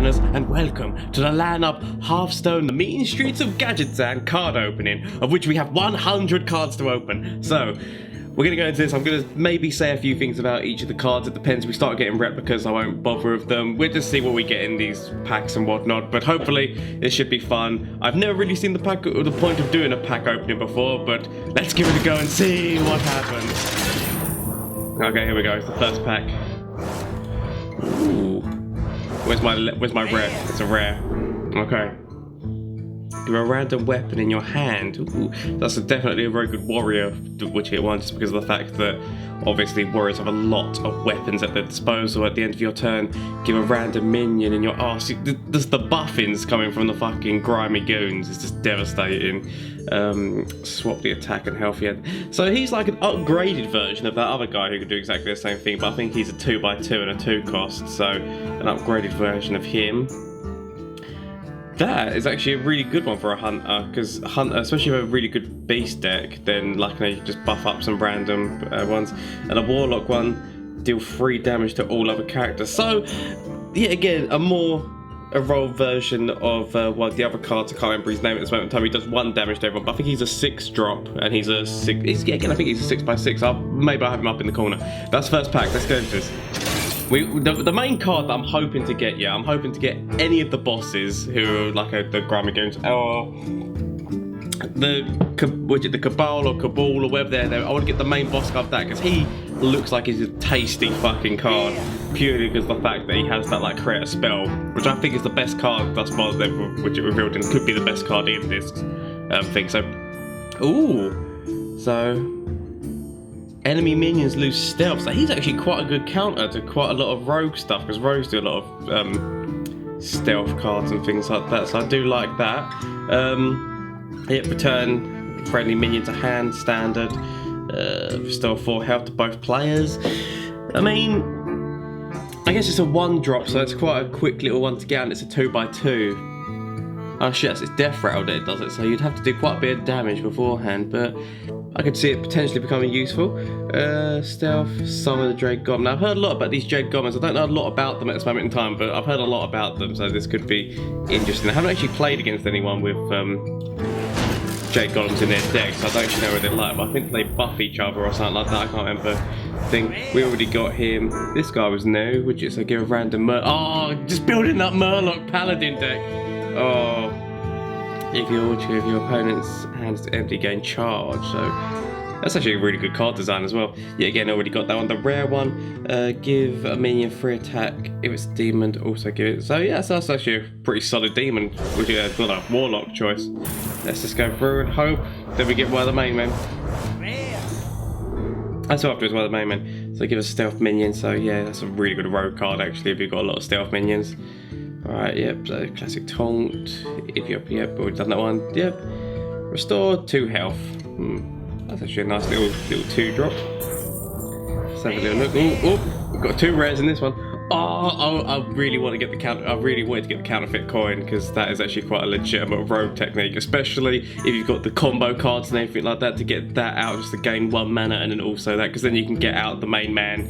Lanners, and welcome to the LAN Hearthstone, the meeting streets of Gadgetzan card opening, of which we have 100 cards to open. So, we're going to go into this. I'm going to maybe say a few things about each of the cards. It depends. If we start getting replicas, I won't bother with them. We'll just see what we get in these packs and whatnot. But hopefully, it should be fun. I've never really seen the pack or the point of doing a pack opening before, but let's give it a go and see what happens. Okay, here we go. It's the first pack. Ooh. Where's my rare? It's a rare. Okay. Give a random weapon in your hand. Ooh, that's definitely a very good warrior, which it wants, just because of the fact that obviously warriors have a lot of weapons at their disposal. At the end of your turn, give a random minion in your arse. There's the buffings coming from the fucking grimy goons. It's just devastating. Swap the attack and health yet. So he's like an upgraded version of that other guy who could do exactly the same thing, but I think he's a 2x2 and a 2 cost, so an upgraded version of him. That is actually a really good one for a hunter, because a hunter, especially if you have a really good beast deck, then like you can just buff up some random ones. And a warlock one, deal 3 damage to all other characters. So, yeah, again, a more evolved version of one of the other cards. I can't remember his name at this moment in time. He does 1 damage to everyone, but I think he's a 6 drop, and he's a 6. Again, I think he's a 6x6. Maybe I'll have him up in the corner. That's first pack. Let's go into this. The main card that I'm hoping to get, I'm hoping to get any of the bosses who are like the grimy goons, or the Cabal or Cabal or whatever they're there. I want to get the main boss card of that, because he looks like he's a tasty fucking card, purely because of the fact that he has that like create a spell, which I think is the best card thus far which it revealed, and could be the best card in this thing. So, ooh, so. Enemy minions lose stealth, so he's actually quite a good counter to quite a lot of rogue stuff, because rogues do a lot of stealth cards and things like that, so I do like that. Return friendly minion to hand, standard. Restore 4 health to both players. I mean, I guess it's a 1 drop, so it's quite a quick little one to get, and it's a 2x2. Oh shit, it's death rattle that it does it, so you'd have to do quite a bit of damage beforehand, but I could see it potentially becoming useful. Stealth, summon the Jade Goblin. Now, I've heard a lot about these Jade Goblins. I don't know a lot about them at this moment in time, but I've heard a lot about them, so this could be interesting. I haven't actually played against anyone with Jade Golems in their deck, so I don't actually know what they're like, but I think they buff each other or something like that. I can't remember. We already got him. This guy was new, which is give a random just building that Murloc Paladin deck. Oh. If your opponent's hand is empty, gain charge. So that's actually a really good card design as well. Yeah, again, already got that one. The rare one, give a minion 3 attack. If it's a demon, also give it. So yeah, so that's actually a pretty solid demon, which is not a warlock choice. Let's just go through and hope that we get one of the main men. That's after as well, the main men. So give us a stealth minion. So yeah, that's a really good rogue card actually if you've got a lot of stealth minions. Alright, yep, so classic taunt. If you're, yep, we've done that one. Yep. Restore 2 health. That's actually a nice little 2 drop. Let's have a little look. Oh, we've got 2 rares in this one. Oh, I really want to get the counter. I really wanted to get the counterfeit coin, because that is actually quite a legitimate rogue technique, especially if you've got the combo cards and everything like that, to get that out just to gain 1 mana, and then also that, because then you can get out the main man.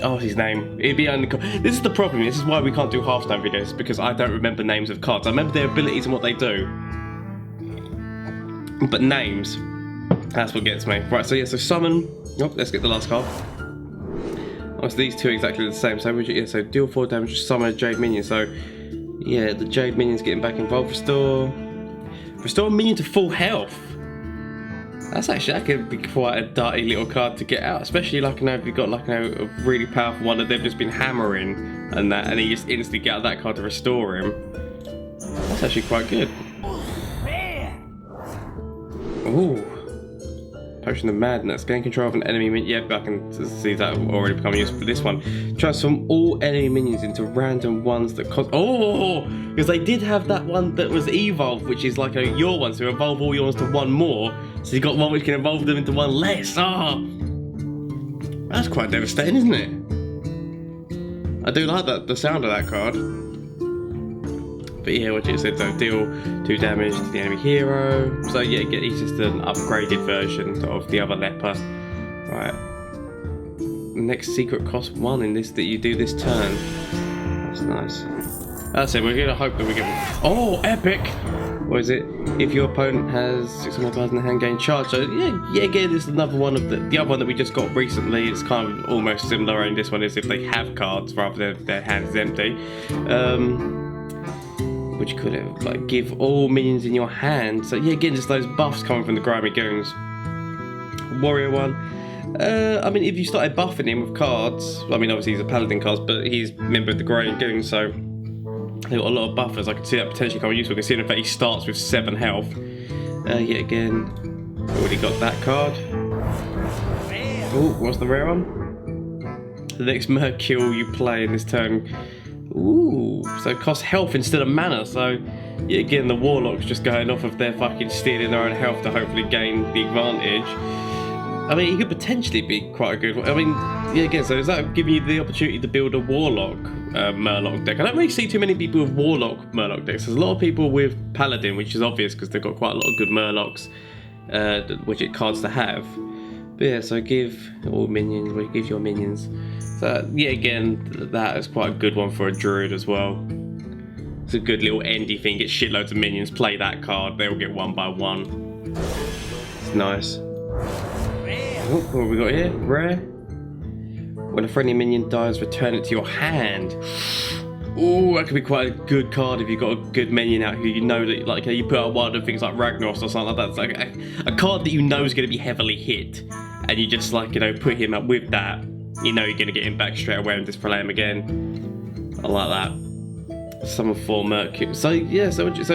What's his name? It'd be only. This is the problem. This is why we can't do Hearthstone videos, because I don't remember names of cards. I remember their abilities and what they do, but names, that's what gets me. Right. So yeah. So summon. Oh, let's get the last card. Oh, so these two are exactly the same. So yeah. So deal 4 damage. Summon a Jade minion. So yeah, the Jade minion's getting back involved. Restore a minion to full health. That could be quite a dirty little card to get out, especially like if you've got a really powerful one that they've just been hammering and you just instantly get out that card to restore him. That's actually quite good. Ooh. Potion of Madness. Gain control of an enemy minion. Yeah, I can see that already becoming useful for this one. Transform all enemy minions into random ones that cost. Oh! Because they did have that one that was evolved, which is like your one, so evolve all yours to 1 more. So you got one which can evolve them into 1 less. That's quite devastating, isn't it? I do like the sound of that card. But yeah, what it said, so deal 2 damage to the enemy hero. So yeah, he's just an upgraded version of the other leper. Right. Next secret costs 1 in this that you do this turn. That's nice. That's it, we're gonna hope that we get... Oh, epic! What is it? If your opponent has 6 or more cards in the hand, gain charge. So yeah, again, this is another one of the other one that we just got recently. It's kind of almost similar, and this one is if they have cards rather than their hand is empty. Which could have, like, give all minions in your hand. So yeah, again, just those buffs coming from the Grimy Goons. Warrior one. I mean, if you started buffing him with cards, I mean, obviously he's a paladin cards, but he's a member of the Grimy Goons, so they've got a lot of buffers. I can see that potentially coming useful, considering that he starts with 7 health. Yet again, already got that card. Oh, what's the rare one? The next Mercule you play in this turn. Ooh, so it costs health instead of mana, so yet again, the Warlock's just going off of their fucking stealing their own health to hopefully gain the advantage. I mean, he could potentially be quite a good one. I mean, yeah, again, so does that give you the opportunity to build a Warlock Murloc deck? I don't really see too many people with Warlock Murloc decks. There's a lot of people with Paladin, which is obvious because they've got quite a lot of good Murlocs, which it cards to have. But yeah, so give all minions, well, give your minions. So yeah, again, that is quite a good one for a Druid as well. It's a good little endy thing, get shitloads of minions, play that card, they will get 1 by 1. It's nice. Oh, what have we got here? Rare. When a friendly minion dies, return it to your hand. Oh, that could be quite a good card if you've got a good minion out who you know that, like, you put out one of things like Ragnaros or something like that. It's like a card that you know is going to be heavily hit, and you just, like, you know, put him up with that. You know you're going to get him back straight away and display him again. I like that. Summon 4 Mercule. So yeah, so it's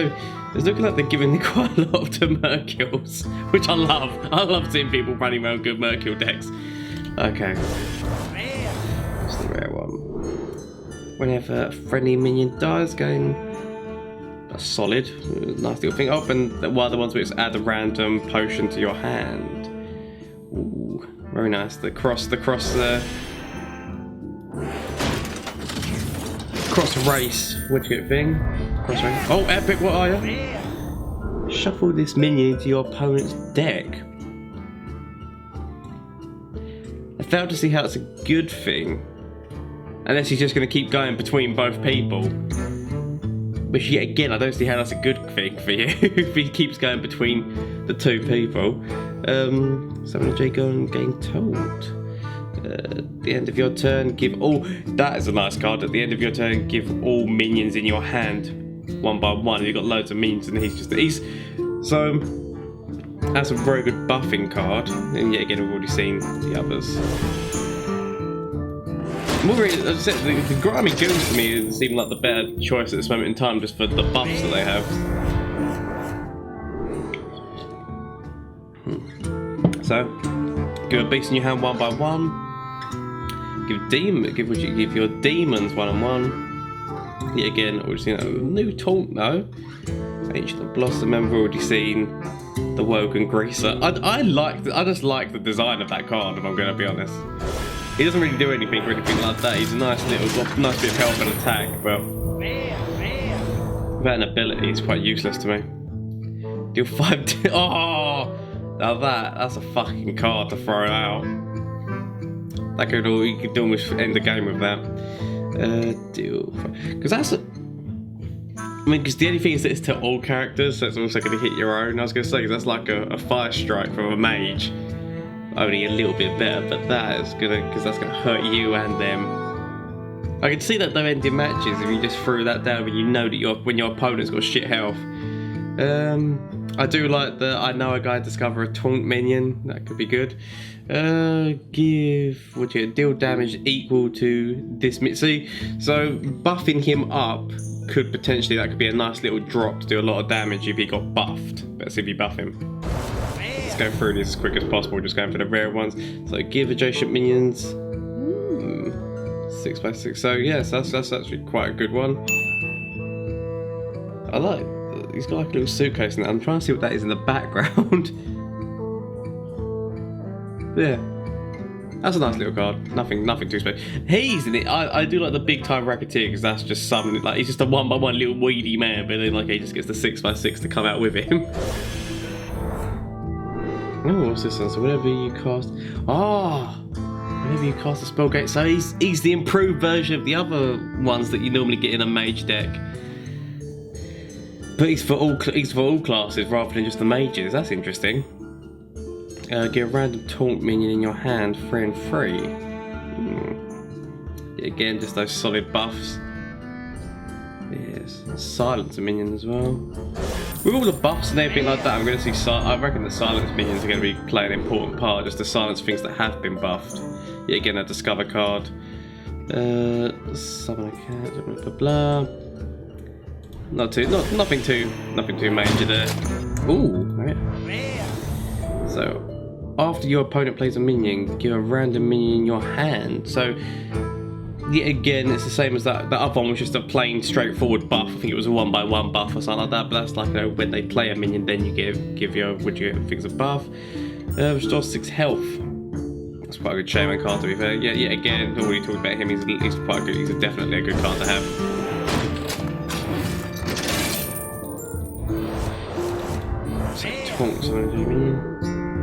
looking like they're giving quite a lot to Mercules, which I love. I love seeing people running around good Mercule decks. Okay. What's the rare one? Whenever a friendly minion dies, gain a solid, nice little thing. Oh, and one of the ones which add a random potion to your hand. Ooh, very nice. The cross race. What'd you get, thing? Cross race. Oh, epic! What are you? Shuffle this minion into your opponent's deck. I failed to see how it's a good thing. Unless he's just going to keep going between both people. Which yet again, I don't see how that's a good thing for you if he keeps going between the 2 people. Summon a J-Gun and gain told. At the end of your turn, give all... That is a nice card. At the end of your turn, give all minions in your hand 1 by 1. You've got loads of minions and he's... So, that's a very good buffing card. And yet again, we've already seen the others. As I said, the Grimy Goons to me seem like the better choice at this moment in time, just for the buffs that they have. So, give a beast in your hand 1 by 1. Give your demons 1 and 1. Yet again, we've seen a new taunt though. Ancient Blossom member, already seen the Wogan Greaser. I just like the design of that card, if I'm going to be honest. He doesn't really do anything or anything like that. He's a nice bit of health and attack, but without an ability, it's quite useless to me. Deal 5. Oh, now that's a fucking card to throw out. That could you could almost end the game with that. Deal, because that's because the only thing is that it's to all characters, so it's also going to hit your own. I was going to say, because that's like a fire strike from a mage. Only a little bit better, but that is because that's gonna hurt you and them. I can see that though ending matches if you just threw that down when you know that when your opponent's got shit health. I do like the I know a guy discover a taunt minion. That could be good. Deal damage equal to this. See, so buffing him up could potentially that could be a nice little drop to do a lot of damage if he got buffed. Let's see if you buff him. Let's go through these as quick as possible, just going for the rare ones. So give adjacent minions 6 by 6. So yes, that's actually quite a good one. I like. He's got like a little suitcase in there. I'm trying to see what that is in the background. Yeah, that's a nice little card. Nothing too special. He's in it. I do like the big time racketeer because that's just something like he's just a 1 by 1 little weedy man, but then like he just gets the 6 by 6 to come out with him. Oh, what's this one? So whenever you cast... Whenever you cast a spell gate, so he's the improved version of the other ones that you normally get in a mage deck. But he's for all classes rather than just the mages. That's interesting. Get a random taunt minion in your hand, free and free. Again, just those solid buffs. Yes, silence a minion as well. With all the buffs and everything like that, I'm going to see. I reckon the silence minions are going to be playing an important part, just to silence things that have been buffed. Yeah, again, a discover card. Summon a cat. Blah blah blah. Nothing too major there. Ooh, right. So, after your opponent plays a minion, give a random minion in your hand. So, yeah, again, it's the same as that. The other one was just a plain, straightforward buff. I think it was a 1/1 buff or something like that. But that's like, you know, when they play a minion, then you give your things a buff. Restore 6 health. That's quite a good shaman card, to be fair. Yeah, again, already talked about him. He's quite good. He's definitely a good card to have. Taunt,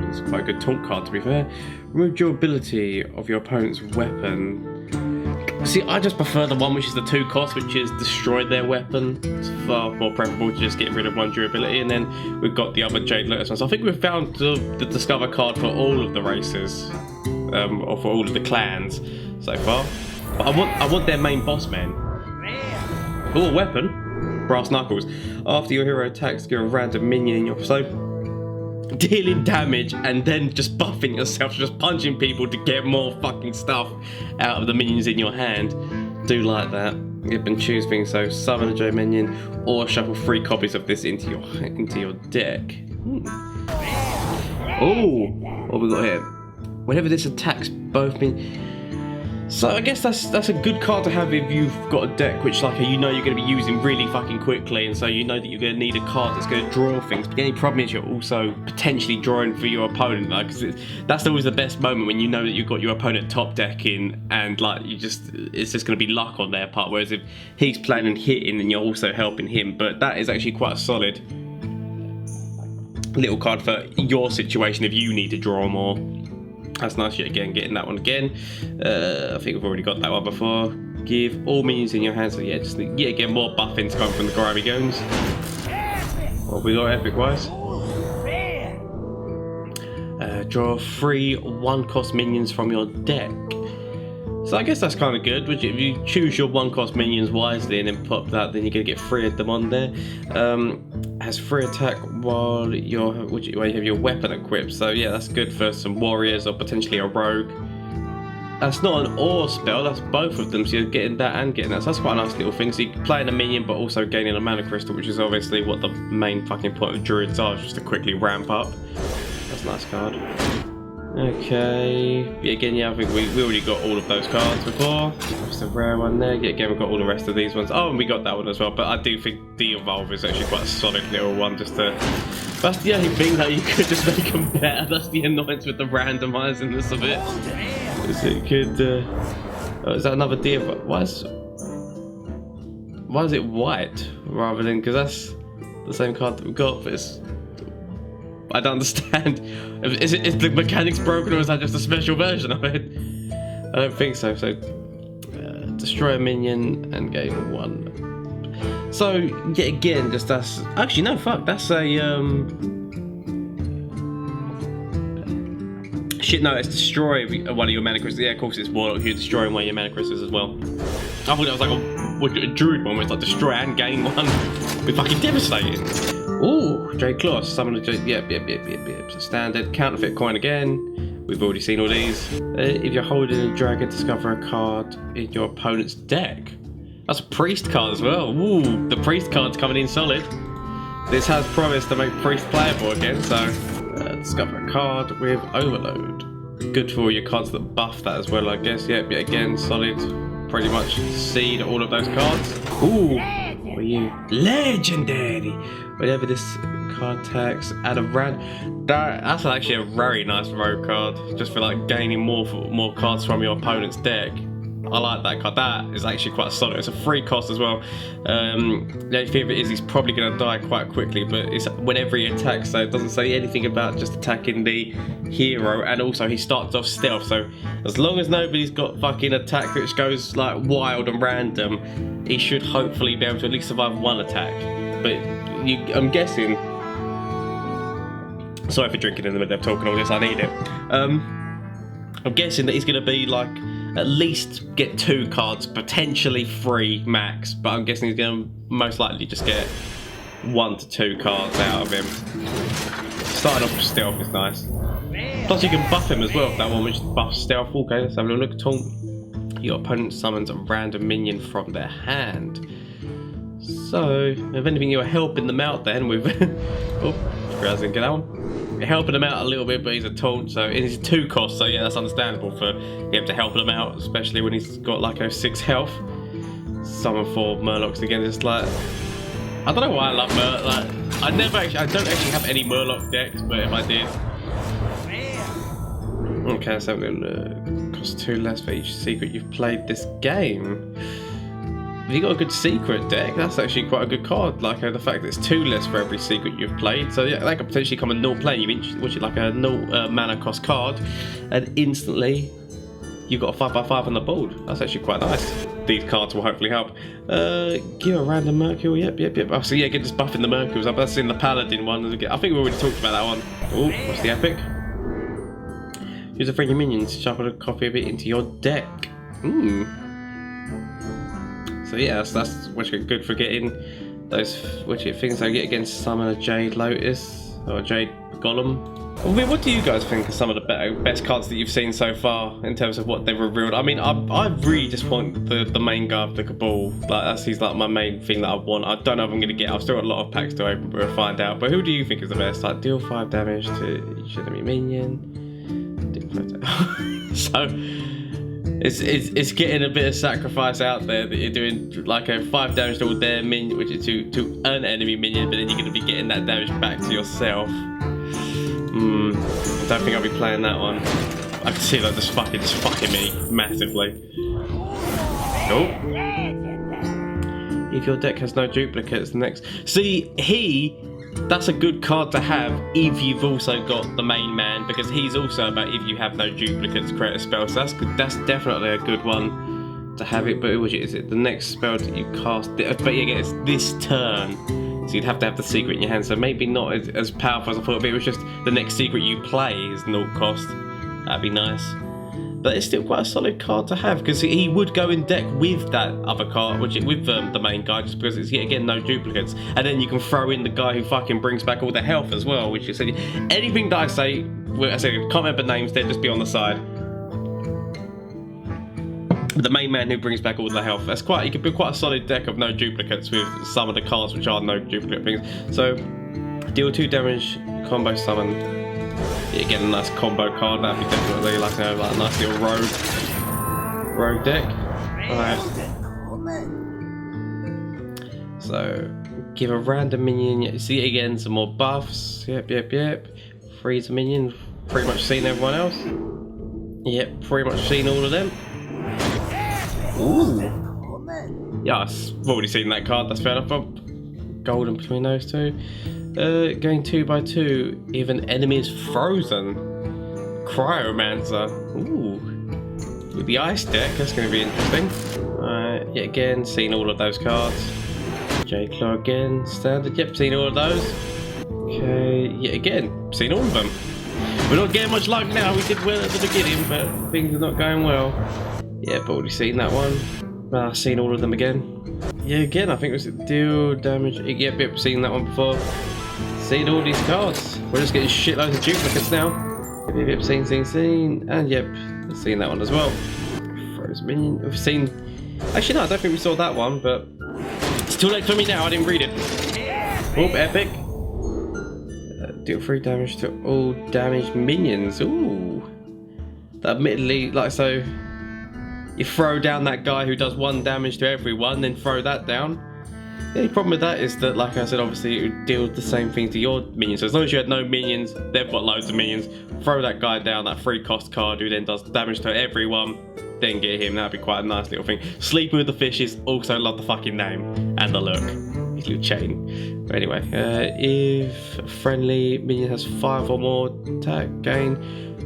it's quite a good taunt card, to be fair. Remove durability of your opponent's weapon. See, I just prefer the one which is the 2 cost, which is destroy their weapon. It's far more preferable to just get rid of 1 durability, and then we've got the other Jade Lotus one. So I think we've found the discover card for all of the races, or for all of the clans so far. But I want their main boss man. Oh, weapon. Brass Knuckles. After your hero attacks, give a random minion in your... So, dealing damage and then just buffing yourself, just punching people to get more fucking stuff out of the minions in your hand. Do like that. Yep, and choose things. So, summon a J minion or shuffle 3 copies of this into your deck. Oh, what we got here? Whenever this attacks both minions... So I guess that's a good card to have if you've got a deck which, like, you know you're going to be using really fucking quickly, and so you know that you're going to need a card that's going to draw things. But the only problem is you're also potentially drawing for your opponent, like, because that's always the best moment when you know that you've got your opponent top decking, and like it's just going to be luck on their part. Whereas if he's playing and hitting, then you're also helping him. But that is actually quite a solid little card for your situation if you need to draw more. That's nice yet again, getting that one again. I think we've already got that one before. Give all minions in your hands. So yeah, just yet again more buffing to come from the grimy goons. What we got epic wise? Draw 3 1-cost minions from your deck. So I guess that's kind of good. If you choose your 1-cost minions wisely and then pop that, then you're gonna get 3 of them on there. Has 3 attack while you have your weapon equipped. So yeah, that's good for some warriors or potentially a rogue. That's not an ore spell, that's both of them. So you're getting that and getting that. So that's quite a nice little thing. So you're playing a minion but also gaining a mana crystal, which is obviously what the main fucking point of druids are, just to quickly ramp up. That's a nice card. Okay, yeah, again, yeah, I think we already got all of those cards before. Just a rare one there. Yeah, again, we've got all the rest of these ones. Oh, and we got that one as well, but I do think De-Evolve is actually quite a solid little one, just to... That's the only thing that you could just make them better. That's the annoyance with the randomizingness of it. Is it could... Oh, is that another De-Evolve? Why is it white, rather than... Because that's the same card that we've got, but it's... I don't understand. Is the mechanics broken, or is that just a special version of it? I don't think so. So, destroy a minion and gain 1. So, yeah, again, just that's... Actually, no, fuck. That's a... Shit, no, it's destroy one of your mana crystals. Yeah, of course, it's Warlock. You're destroying one of your mana crystals as well. I thought that was like a druid one, where it's like destroy and gain 1. It's fucking devastating. Ooh, Jade Claw, summon a Jade, yep. So standard, counterfeit coin again. We've already seen all these. If you're holding a dragon, discover a card in your opponent's deck. That's a priest card as well. Ooh, the priest card's coming in solid. This has promised to make priest playable again, so discover a card with overload. Good for all your cards that buff that as well, I guess. Yep, again, solid. Pretty much seed all of those cards. Ooh. For you. Legendary! Whenever this card attacks, add a that's actually a very nice rogue card, just for like gaining more cards from your opponent's deck. I like that card. That is actually quite solid. It's a free cost as well. The only thing of it is he's probably going to die quite quickly, but it's whenever he attacks, so it doesn't say anything about just attacking the hero, and also he starts off stealth, so as long as nobody's got fucking attack which goes like wild and random, he should hopefully be able to at least survive one attack. But I'm guessing... Sorry for drinking in the middle of talking all this, I need it. I'm guessing that he's going to be like, at least get 2 cards, potentially 3 max, but I'm guessing he's going to most likely just get 1 to 2 cards out of him. Starting off with stealth is nice. Plus you can buff him as well, that one which buffs stealth. Okay, let's have a look. Taunt. Your opponent summons a random minion from their hand. So, if anything, you're helping them out then with... oh, I didn't get that one. You're helping him out a little bit, but he's a taunt, so it's 2 costs, so yeah, that's understandable for him to help him out, especially when he's got like 6 health. Summon 4 Murlocs again, it's like... I don't know why I love Murloc, like, I don't actually have any Murloc decks, but if I did... Okay, let's have a look. Costs 2 less for each secret you've played this game. If you got a good secret deck, that's actually quite a good card. Like the fact that it's 2 less for every secret you've played. So yeah, that could potentially come a 0 play. Which is like a 0 mana cost card, and instantly you've got a 5/5 on the board. That's actually quite nice. These cards will hopefully help. Give a random Mercurial. Yep. Oh, so yeah, get just buffing the Mercurials up. That's in the Paladin one. I think we already talked about that one. Oh, what's the epic? Use a friendly minion to shuffle a copy of it into your deck. So yeah, that's which is good for getting those things I get against summon a Jade Lotus or a Jade Golem. I mean, what do you guys think are some of the best cards that you've seen so far in terms of what they've revealed? I mean, I really just want the main guy of the Cabal. Like he's like my main thing that I want. I don't know if I'm gonna get. I've still got a lot of packs to open, but we'll find out. But who do you think is the best? Like deal 5 damage to each enemy minion. So. It's getting a bit of sacrifice out there that you're doing like a 5 damage to all their minion, which is to an enemy minion, but then you're going to be getting that damage back to yourself. I don't think I'll be playing that one. I can see that just fucking me massively. Nope. If your deck has no duplicates, the next... See, that's a good card to have if you've also got the main man, because he's also about if you have no duplicates, create a spell. So that's good. That's definitely a good one to have it. But which is it? The next spell that you cast, but yeah, it's this turn, so you'd have to have the secret in your hand. So maybe not as powerful as I thought. But it was just the next secret you play is 0 cost. That'd be nice. But it's still quite a solid card to have, because he would go in deck with that other card, with the main guy, just because it's again no duplicates, and then you can throw in the guy who fucking brings back all the health as well. Which is anything that I say can't remember names. They'll just be on the side. But the main man who brings back all the health. That's quite. You could be quite a solid deck of no duplicates with some of the cards which are no duplicate things. So deal 2 damage, combo summon. Yeah, get a nice combo card. That'd be definitely like a nice little rogue deck. Alright. So give a random minion. You see it again, some more buffs. Yep. Freeze a minion. Pretty much seen everyone else. Yep, pretty much seen all of them. Ooh. Yes, I've already seen that card. That's fair enough. Golden between those two. Going 2 by 2 if an enemy is frozen. Cryomancer. Ooh. With the ice deck, that's going to be interesting. Alright, yet again, seen all of those cards. J-Claw again, standard. Yep, seen all of those. Okay, yet again, seen all of them. We're not getting much luck now. We did well at the beginning, but things are not going well. Yep, already seen that one. I've seen all of them again. Yeah, again, I think it was deal damage. Yep, seen that one before. Seen all these cards. We're just getting shitloads of duplicates now. Yep, seen. And yep, seen that one as well. Frozen minion. We've seen... Actually, no, I don't think we saw that one, but... It's too late for me now, I didn't read it. Oh, epic. Deal 3 damage to all damaged minions. Ooh. Admittedly, like so... You throw down that guy who does 1 damage to everyone, then throw that down. The only problem with that is that, like I said, obviously it would deal the same thing to your minions. So as long as you had no minions, they've got loads of minions. Throw that guy down, that free cost card who then does damage to everyone. then get him. That'd be quite a nice little thing. Sleeping with the fishes, also love the fucking name and the look. His little chain. But anyway, if a friendly minion has 5 or more attack gain.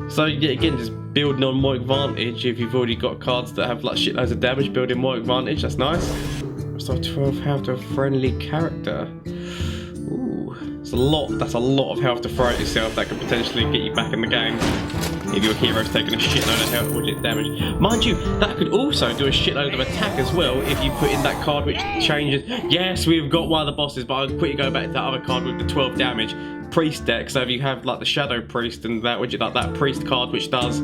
So yeah, again, just building on more advantage. If you've already got cards that have like shitloads of damage, building more advantage, that's nice. So 12 health to a friendly character. Ooh, that's a lot of health to throw at yourself. That could potentially get you back in the game. If your hero's taking a shitload of health widget damage. Mind you, that could also do a shitload of attack as well if you put in that card which changes. Yes, we've got one of the bosses, but I'll quickly go back to that other card with the 12 damage. Priest deck, so if you have like the Shadow Priest and that widget, like that Priest card which does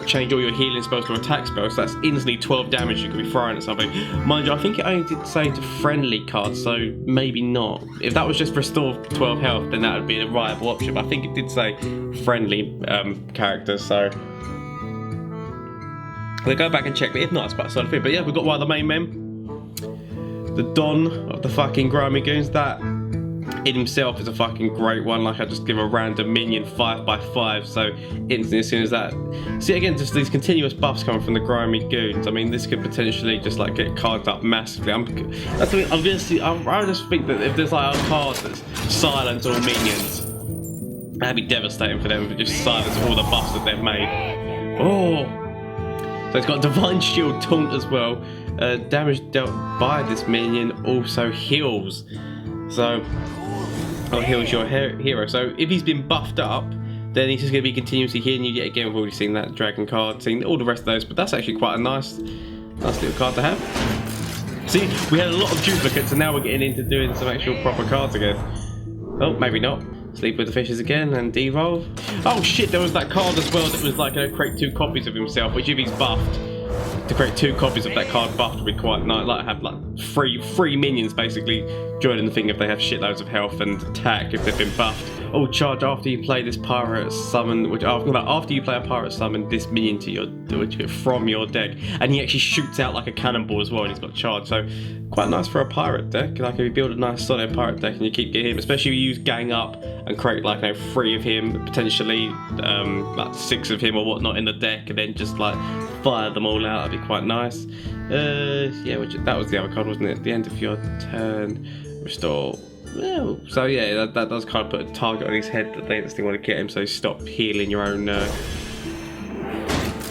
change all your healing spells to attack spells, so that's instantly 12 damage you could be throwing at something. Mind you, I think it only did say to friendly cards, so maybe not. If that was just restore 12 health, then that would be a viable option, but I think it did say friendly characters, so they'll go back and check, but if not, it's quite a solid thing. But yeah, we've got one of the main men, the Don of the fucking Grimy Goons. That in himself is a fucking great one. Like, I just give a random minion 5x5, so instantly as soon as that. See, again, just these continuous buffs coming from the Grimy Goons. I mean, this could potentially just like get cards up massively. I just think that if there's like a card that's silence all minions, that'd be devastating for them. Just silence all the buffs that they've made. Oh, so it's got Divine Shield Taunt as well. Damage dealt by this minion also heals. So, heals your hero. So if he's been buffed up, then he's just going to be continuously healing you. Yet again, we've already seen that dragon card, seen all the rest of those, but that's actually quite a nice little card to have. See, we had a lot of duplicates, and now we're getting into doing some actual proper cards again. Oh, maybe not. Sleep with the fishes again and devolve. Oh shit, there was that card as well that was like create 2 copies of himself, which if he's buffed, to create 2 copies of that card buffed would be quite nice. Like have like three minions basically joining the thing if they have shitloads of health and attack if they've been buffed. Oh, charge after you play this pirate summon, which after you play a pirate summon this minion to from your deck, and he actually shoots out like a cannonball as well, and he's got charge. So quite nice for a pirate deck. Like if you build a nice solid pirate deck and you keep getting him, especially if you use gang up and create like 3 of him, potentially like 6 of him or whatnot in the deck, and then just like fire them all out. That'd be quite nice. Yeah, that was the other card, wasn't it? At the end of your turn, restore. Well, so yeah, that does kind of put a target on his head that they just want to get him. So stop healing your own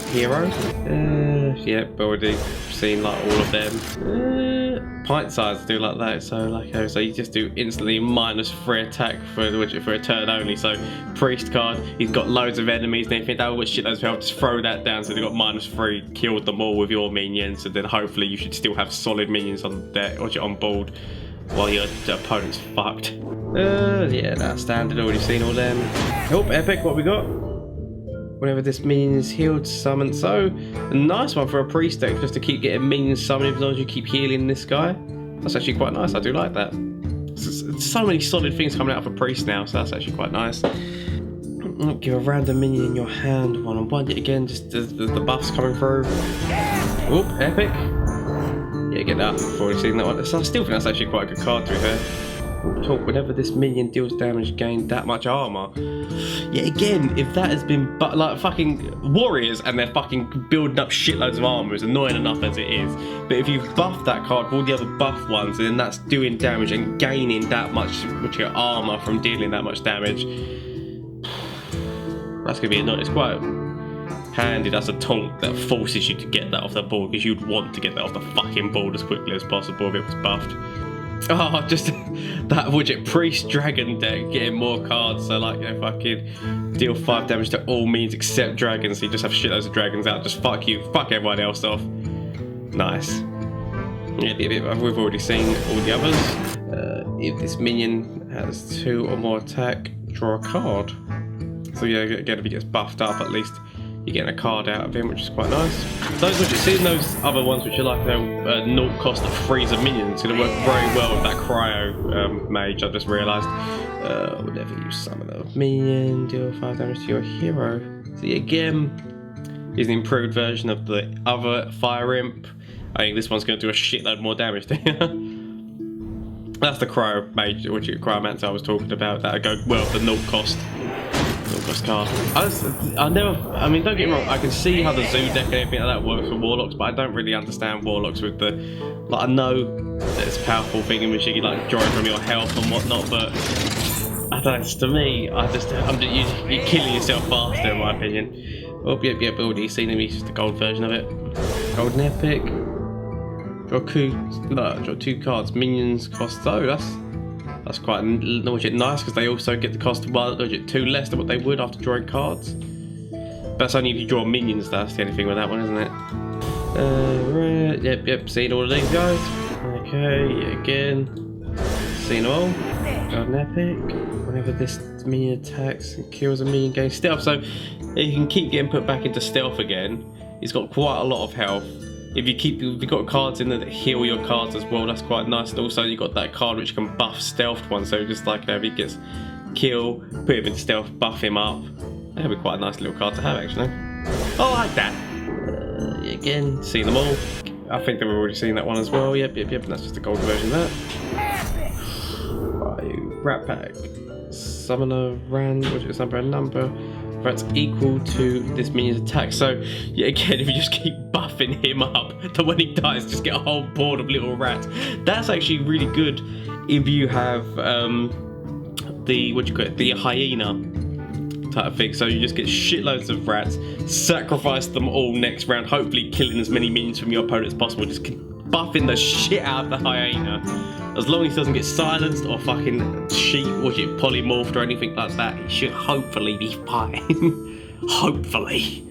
hero. Yeah, already seen like all of them. Pint size do like that. So like, so you just do instantly -3 attack for a turn only. So priest card, he's got loads of enemies, and if you think that shit those help, just throw that down. So they've got -3, killed them all with your minions, and then hopefully you should still have solid minions on deck or on board while your opponent's fucked. Yeah, that's standard. Already seen all them. Oh, epic! What we got? Whenever this minion is healed, summon. So, a nice one for a priest deck, just to keep getting minions summoned as long as you keep healing this guy. That's actually quite nice. I do like that. So many solid things coming out of a priest now, so that's actually quite nice. Give a random minion in your hand, 1-on-1. Yet again, just the buffs coming through. Oh, epic! Yeah, get that. I've already seen that one. So I still think that's actually quite a good card to be fair. Talk, whenever this minion deals damage, gain that much armor. Yeah, again, if that has been like fucking warriors and they're fucking building up shitloads of armor, is annoying enough as it is. But if you've buffed that card with all the other buff ones, then that's doing damage and gaining that much armor from dealing that much damage. That's gonna be annoying. It's quite handy. That's a taunt that forces you to get that off the board, because you'd want to get that off the fucking board as quickly as possible if it was buffed. Oh, just that widget priest dragon deck getting more cards, so like, fucking deal 5 damage to all minions except dragons, so you just have shitloads of dragons out, just fuck everyone else off. Nice. Yeah, we've already seen all the others. If this minion has 2 or more attack, draw a card. So yeah, again, if he gets buffed up, at least you're getting a card out of him, which is quite nice. Those widgets, seeing those other ones which are like 0 cost of freezer minions, it's going to work very well with that cryo mage, I just realised. Whenever you summon a minion, deal 5 damage to your hero. See, again, is an improved version of the other fire imp. I think this one's going to do a shitload more damage to you. That's the cryo mage, which cryomancer I was talking about. That'll go well with the 0 cost August card. I mean, don't get me wrong, I can see how the zoo deck and everything like that works for Warlocks, but I don't really understand Warlocks with the, like, I know that it's a powerful thing which you can, like, draw from your health and whatnot, but I don't know, to me, you're killing yourself faster, in my opinion. Oh, yep, already seen him, he's just the gold version of it. Golden Epic. Draw 2 cards, minions cost, oh, that's quite nice because they also get the cost of 2 less than what they would after drawing cards. But that's only if you draw minions, that's the only thing with that one, isn't it? Right, yep, seen all of these guys. Okay, again. Seen them all. Golden Epic. Whenever this minion attacks and kills a minion, gains stealth. So you can keep getting put back into stealth again. He's got quite a lot of health. If you've got cards in there that heal your cards as well, that's quite nice. And also you've got that card which can buff stealthed one, so just like if he gets kill, put him in stealth, buff him up. That'd be quite a nice little card to have actually. I like that. Again, seen them all. I think they've already seen that one as well. Yep, and that's just the gold version of that. Right, Rat Pack. Summoner Rand, which is number and number. That's equal to this minion's attack. So, yeah, again, if you just keep buffing him up, then when he dies, just get a whole board of little rats. That's actually really good if you have the hyena type of thing. So you just get shitloads of rats, sacrifice them all next round, hopefully killing as many minions from your opponent as possible. Just buffing the shit out of the hyena. As long as he doesn't get silenced or fucking polymorphed or anything like that, he should hopefully be fine. Hopefully.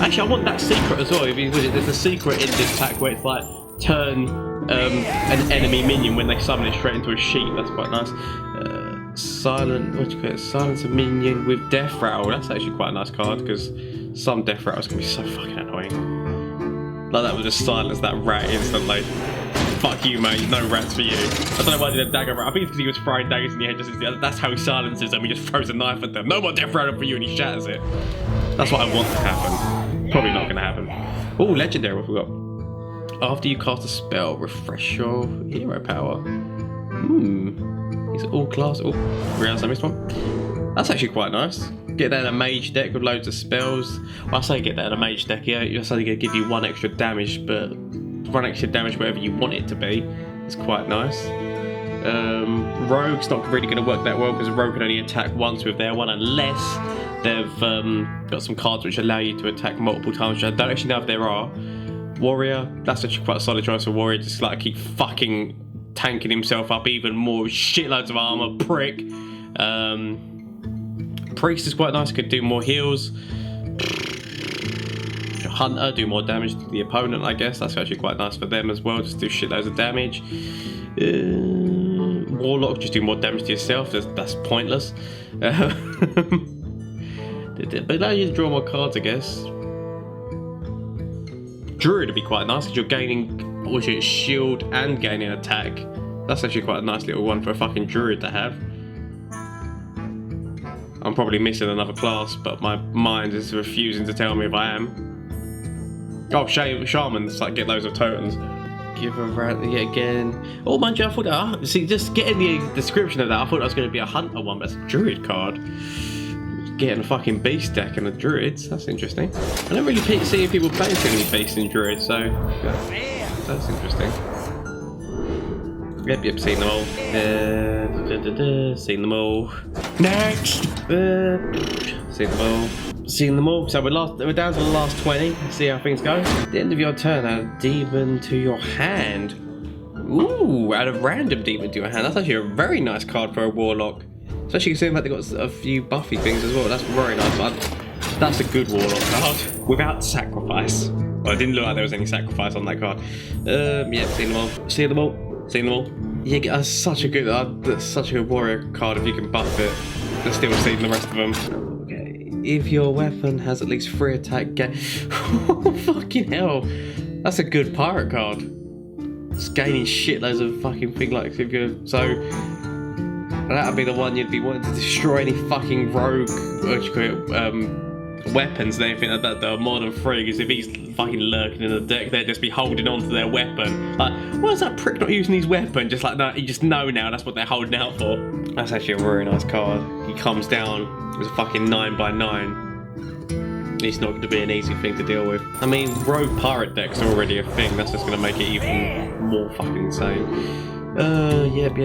Actually, I want that secret as well. There's a secret in this pack where it's like turn an enemy minion when they summon it straight into a sheep. That's quite nice. Silence a minion with death rattle. That's actually quite a nice card because some death rattles can be so fucking annoying. Like that would just silence that rat instantly. Fuck you, mate. No rats for you. I don't know why I did a dagger rat. I think it's because he was throwing daggers in your head. That's how he silences them. He just throws a knife at them. No more death rattle for you, and he shatters it. That's what I want to happen. Probably not going to happen. Oh, legendary. What we got? After you cast a spell, refresh your hero power. It's all class. Oh, realised I missed one. That's actually quite nice. Get that in a mage deck with loads of spells. Well, I say get that in a mage deck. Yeah, it's only going to give you 1 extra damage, but 1 extra damage wherever you want it to be. It's quite nice. Rogue's not really going to work that well because Rogue can only attack once with their one unless they've got some cards which allow you to attack multiple times, which I don't actually know if there are. Warrior, that's actually quite a solid choice for Warrior, just like keep fucking tanking himself up even more, shitloads of armor, prick. Priest is quite nice, could do more heals. Hunter, do more damage to the opponent, I guess. That's actually quite nice for them as well, just do shitloads of damage. Warlock, just do more damage to yourself, that's pointless. But allow you to draw more cards, I guess. Druid would be quite nice because you're gaining shield and gaining attack. That's actually quite a nice little one for a fucking druid to have. I'm probably missing another class, but my mind is refusing to tell me if I am. Oh, shamans, like get loads of totems. Give a rat yet again. Oh, mind you, I thought see, just getting the description of that, I thought it was going to be a hunter one, but it's a druid card. Getting a fucking beast deck and the druids, that's interesting. I don't really see people playing too many beasts and druids, so that's interesting. Yep, seen them all. Seen them all. Next! Seen them all. Seen them all. So we're down to the last 20. Let's see how things go. At the end of your turn, add a demon to your hand. Ooh, add a random demon to your hand. That's actually a very nice card for a warlock. Especially considering that they've got a few buffy things as well. That's very nice. That's a good warlock card. Without sacrifice. Well, it didn't look like there was any sacrifice on that card. Yeah, seen them all. Seen them all. Seen them all. Yeah, that's such a good warrior card if you can buff it. They're still seeing the rest of them. Okay, if your weapon has at least 3 attack, oh, fucking hell. That's a good pirate card. It's gaining shitloads of fucking thing like if you're that'd be the one you'd be wanting to destroy any fucking rogue weapons and everything like that are Mon and Fri, because if he's fucking lurking in the deck, they'd just be holding on to their weapon. Like, why is that prick not using his weapon? Just like, no, you just know now that's what they're holding out for. That's actually a really nice card. He comes down as a fucking 9x9. It's not going to be an easy thing to deal with. I mean, rogue pirate decks are already a thing. That's just going to make it even more fucking insane. Yep.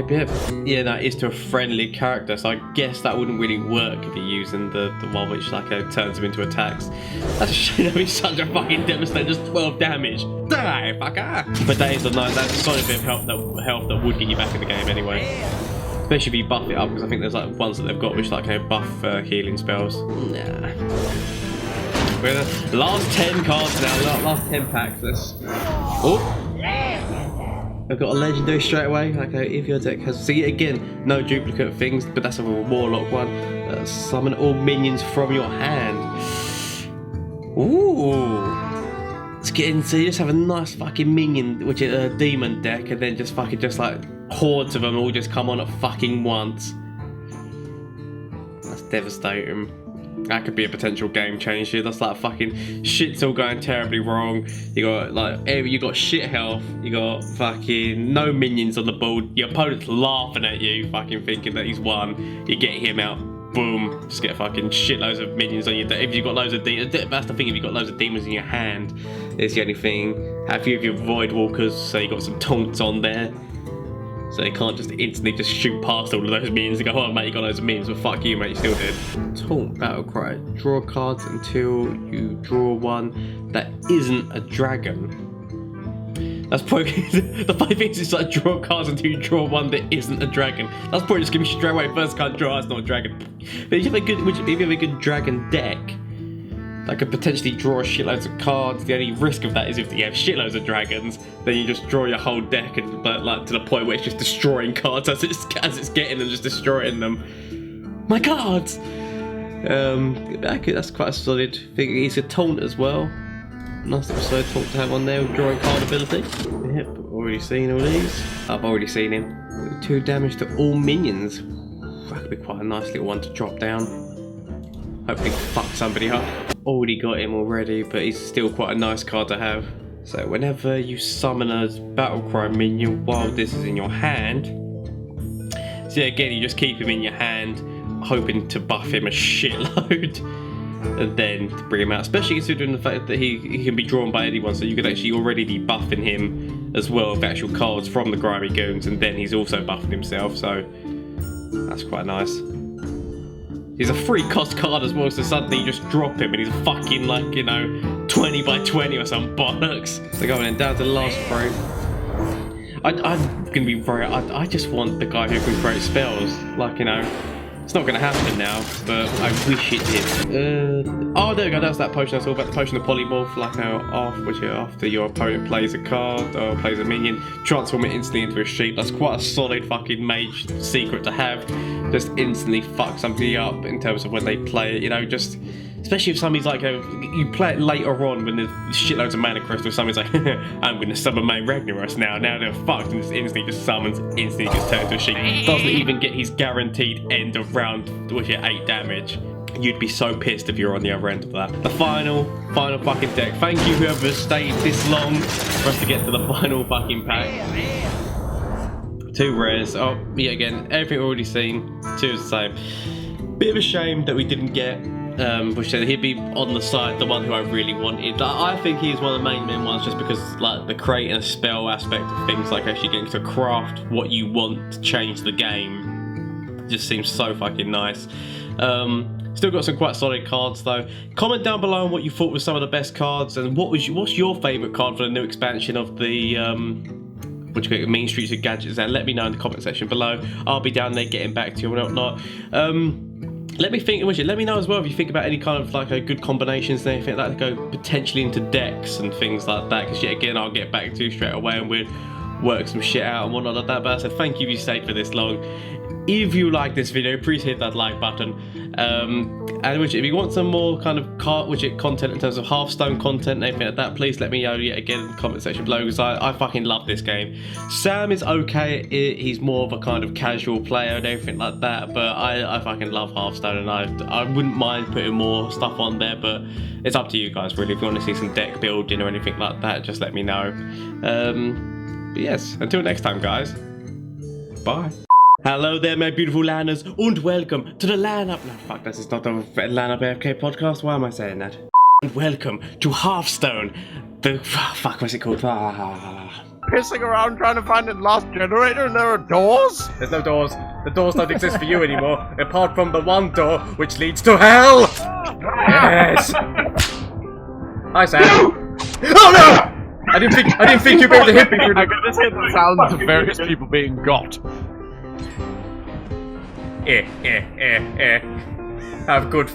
Yeah, that is to a friendly character, so I guess that wouldn't really work if you're using the one which like turns him into attacks. That's a shame. That'd be such a fucking devastator. Just 12 damage. Die, fucker. But that is a nice. That's a solid bit of health that would get you back in the game anyway. Especially if you buff it up, because I think there's like ones that they've got which like buff healing spells. Nah. We're the last 10 cards now, last 10 packs. Oh! I've got a legendary straight away. Okay, if your deck has... See, again, no duplicate things, but that's a warlock one. Summon all minions from your hand. Ooh! Let's get into... You just have a nice fucking minion, which is a demon deck, and then just fucking just like hordes of them all just come on at fucking once. That's devastating. That could be a potential game changer. That's like fucking shit's all going terribly wrong. You got like you got shit health. You got fucking no minions on the board. Your opponent's laughing at you, fucking thinking that he's won. You get him out, boom, just get fucking shitloads of minions on you. If you've got loads of demons, that's the thing. If you've got loads of demons in your hand, it's the only thing. Have you of your void walkers? So you got some taunts on there. So they can't just instantly just shoot past all of those minions and go, oh mate, you got loads of minions, but fuck you mate, you still did. Taunt battle cry. Draw cards until you draw one that isn't a dragon. That's probably the funny thing is like draw cards until you draw one that isn't a dragon. That's probably just gonna be straight away first card draw, it's not a dragon. But if you have a good dragon deck, that could potentially draw shitloads of cards. The only risk of that is if you have shitloads of dragons, then you just draw your whole deck, and but like to the point where it's just destroying cards as it's getting them, just destroying them. My cards. That's quite a solid thing. He's a taunt as well. Nice little solid taunt to have on there with drawing card ability. Yep, already seen all these. I've already seen him. 2 damage to all minions. That could be quite a nice little one to drop down. Hopefully fuck somebody up. Already got him already, but he's still quite a nice card to have. So whenever you summon a battlecry minion while this is in your hand, so again you just keep him in your hand, hoping to buff him a shitload, and then to bring him out. Especially considering the fact that he can be drawn by anyone, so you could actually already be buffing him as well with actual cards from the grimy goons, and then he's also buffing himself. So that's quite nice. He's a free cost card as well, so suddenly you just drop him and he's fucking like, you know, 20 by 20 or some bollocks. So going in down to the last frame. I'm gonna be very, I just want the guy who can create spells. Like, you know, it's not gonna happen now, but I wish it did. Oh, there we go, that's that potion I saw about, the potion of polymorph, like after your opponent plays a card or plays a minion, transform it instantly into a sheep. That's quite a solid fucking mage secret to have. Just instantly fuck somebody up in terms of when they play it, you know, just especially if somebody's like you play it later on when there's shitloads of mana crystals, somebody's like I'm gonna summon my Ragnaros now they're fucked, and just instantly just summons, instantly just turns into a sheep. Doesn't even get his guaranteed end of round, which is 8 damage. You'd be so pissed if you're on the other end of that. The final fucking deck. Thank you whoever stayed this long for us to get to the final fucking pack. 2 rares. Oh, yeah, again, everything already seen. 2 is the same. Bit of a shame that we didn't get Bush said he'd be on the side, the one who I really wanted. I think he's one of the main ones just because like the create and spell aspect of things, like actually getting to craft what you want to change the game, just seems so fucking nice. Still got some quite solid cards though. Comment down below on what you thought was some of the best cards, and what's your favourite card for the new expansion of the Mean Streets of Gadgetzan. Let me know in the comment section below. I'll be down there getting back to you and whatnot. Let me know as well if you think about any kind of like good combinations and anything like that to go potentially into decks and things like that, because yet again I'll get back to you straight away and we'll work some shit out and whatnot like that. But I said thank you if you stayed for this long. if you like this video, please hit that like button. And if you want some more kind of content in terms of Hearthstone content and anything like that, please let me know yet again in the comment section below, because I fucking love this game. Sam is okay, he's more of a kind of casual player and everything like that, but I fucking love Hearthstone, and I wouldn't mind putting more stuff on there, but it's up to you guys really. If you want to see some deck building or anything like that, just let me know. But yes, until next time guys, bye. Hello there, my beautiful Lanners, and welcome to the LAN Up. No, fuck, this is not the LAN Up AFK podcast. Why am I saying that? And welcome to Hearthstone. Fuck, what's it called? Pissing around trying to find a lost generator, and there are doors? There's no doors. The doors don't exist for you anymore, apart from the one door which leads to hell. Yes. Hi, Sam. Oh no! I didn't think you'd be able to hit me through the. I can just hear the sounds of various people being got. Have good